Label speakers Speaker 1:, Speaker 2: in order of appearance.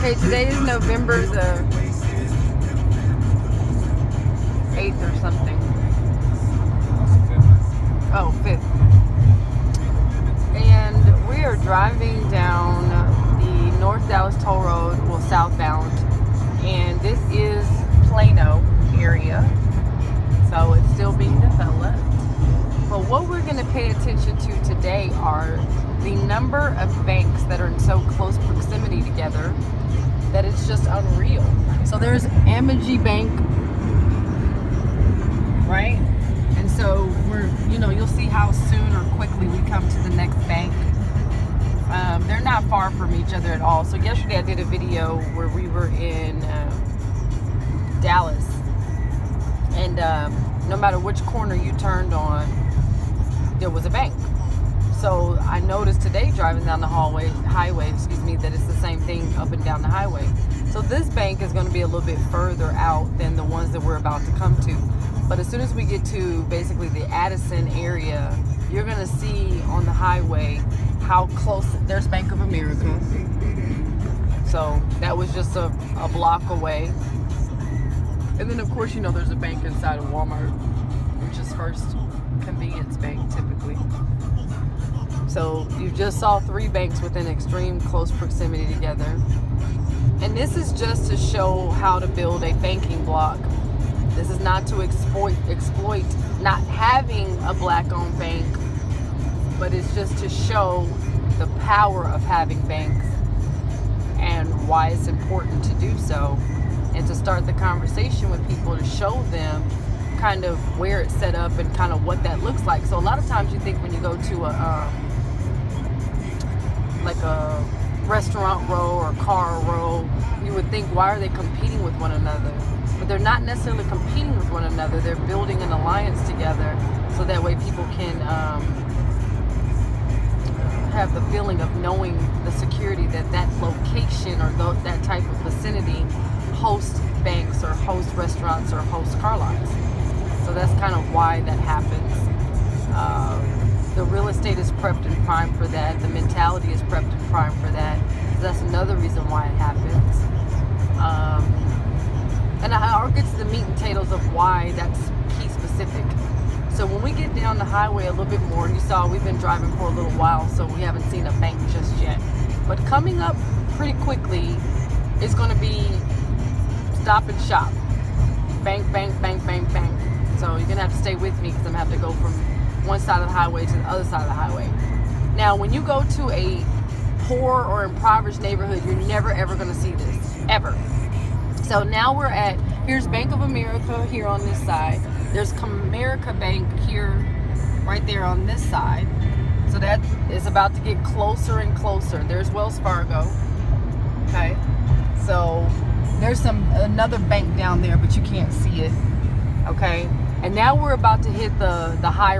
Speaker 1: Okay, today is November the 8th or something. Oh, 5th. And we are driving down the North Dallas Toll Road, well, southbound. And this is Plano area. So it's still being developed. But what we're going to pay attention to today are the number of banks that are in so close proximity together that it's just unreal. So there's Amegy Bank, right? And so you'll see how soon or quickly we come to the next bank. They're not far from each other at all. So yesterday I did a video where we were in Dallas, and no matter which corner you turned on, there was a bank. So I noticed today driving down the highway, that it's the same thing up and down the highway. So this bank is going to be a little bit further out than the ones that we're about to come to. But as soon as we get to basically the Addison area, you're going to see on the highway how close there's Bank of America. So that was just a block away. And then of course, there's a bank inside of Walmart, which is First Convenience Bank typically. So you just saw 3 banks within extreme close proximity together. And this is just to show how to build a banking block. This is not to exploit not having a black-owned bank, but it's just to show the power of having banks and why it's important to do so, and to start the conversation with people to show them kind of where it's set up and kind of what that looks like. So a lot of times you think when you go to a restaurant row or car row, you would think, why are they competing with one another? But they're not necessarily competing with one another. They're building an alliance together, so that way people can have the feeling of knowing the security that location or that type of vicinity hosts banks or hosts restaurants or hosts car lots. So that's kind of why that happens. The real estate is prepped and primed for that. The mentality is prepped and primed for that. So that's another reason why it happens. And I'll get to the meat and potatoes of why that's key specific. So when we get down the highway a little bit more, you saw we've been driving for a little while, so we haven't seen a bank just yet. But coming up pretty quickly is going to be Stop and Shop. Bank, bank, bank, bank, bank. So you're going to have to stay with me because I'm going to have to go from one side of the highway to the other side of the highway. Now, when you go to a poor or impoverished neighborhood, you're never ever going to see this, ever. So now here's Bank of America here on this side. There's Comerica Bank here, right there on this side. So that is about to get closer and closer. There's Wells Fargo. Okay. So there's another bank down there, but you can't see it. Okay. And now we're about to hit the high